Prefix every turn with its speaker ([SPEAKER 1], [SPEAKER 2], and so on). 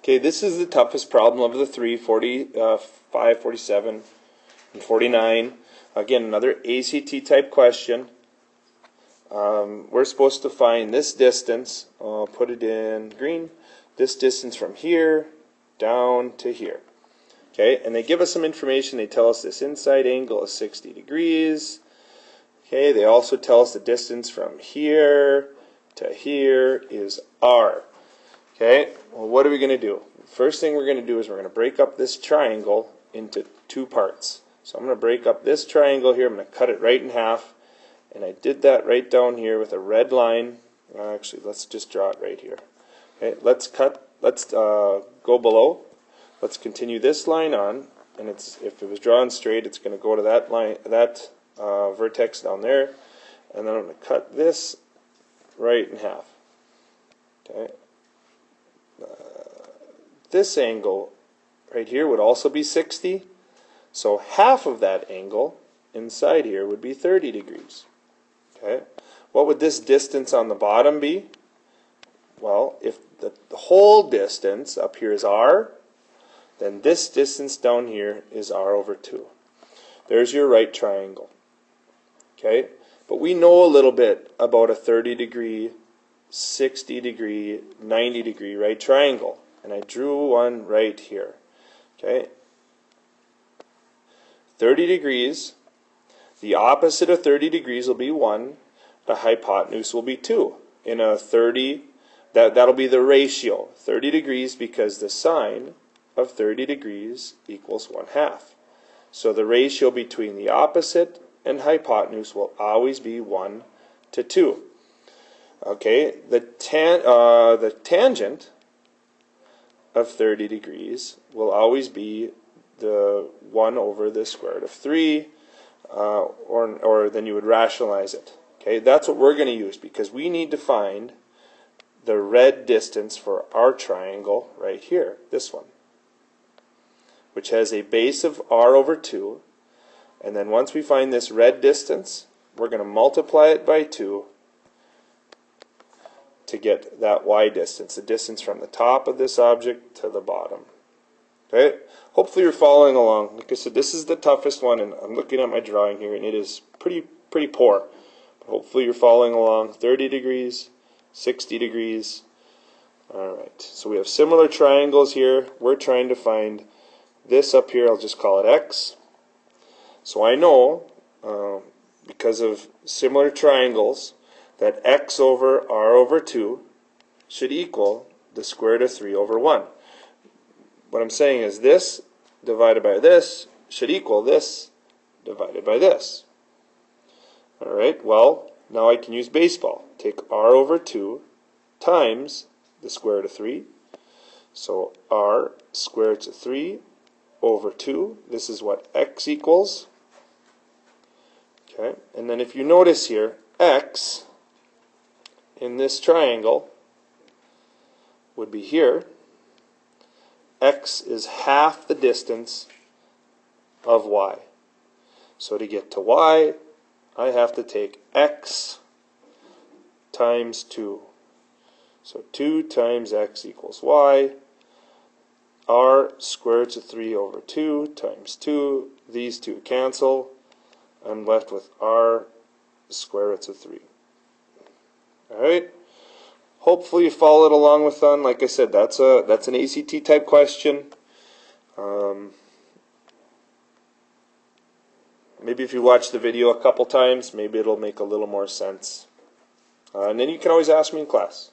[SPEAKER 1] Okay, this is the toughest problem of the three, 45, 47, and 49. Again, another ACT type question. We're supposed to find this distance, I'll put it in green, this distance from here down to here. Okay, and they give us some information. They tell us this inside angle is 60 degrees. Okay, they also tell us the distance from here to here is r. Okay, well, what are we going to do? First thing we're going to do is we're going to break up this triangle into two parts. So I'm going to break up this triangle here. I'm going to cut it right in half. And I did that right down here with a red line. Actually, let's just draw it right here. Okay, let's go below. Let's continue this line on. And if it was drawn straight, it's going to go to that line, that vertex down there. And then I'm going to cut this right in half. Okay. This angle right here would also be 60. So half of that angle inside here would be 30 degrees. Okay. What would this distance on the bottom be? Well, if the whole distance up here is r, then this distance down here is r over 2. There's your right triangle. Okay. But we know a little bit about a 30 degree, 60 degree, 90 degree right triangle. And I drew one right here. Okay. 30 degrees, the opposite of 30 degrees will be 1, the hypotenuse will be 2. In a 30, that'll be the ratio, 30 degrees, because the sine of 30 degrees equals 1/2. So the ratio between the opposite and hypotenuse will always be 1 to 2. Okay, the tangent of 30 degrees will always be the 1 over the square root of 3, or then you would rationalize it. Okay, that's what we're going to use because we need to find the red distance for our triangle right here, this one, which has a base of r over 2. And then once we find this red distance, we're going to multiply it by 2 to get that y distance, the distance from the top of this object to the bottom. Okay? Hopefully you're following along. Like I said, this is the toughest one, and I'm looking at my drawing here, and it is pretty poor. But hopefully you're following along. 30 degrees, 60 degrees. Alright, so we have similar triangles here. We're trying to find this up here. I'll just call it x. So I know, because of similar triangles, that x over r over 2 should equal the square root of 3 over 1. What I'm saying is this divided by this should equal this divided by this. Alright, well, now I can use baseball. Take r over 2 times the square root of 3. So r square root of 3 over 2. This is what x equals. Okay, and then if you notice here, x in this triangle would be here. X is half the distance of y. So to get to y, I have to take x times 2. So 2 times x equals y. R square root of 3 over 2 times 2. These two cancel. I'm left with r square root of 3. Alright. Hopefully you followed along with that. Like I said, that's an ACT type question. Maybe if you watch the video a couple times, maybe it'll make a little more sense. And then you can always ask me in class.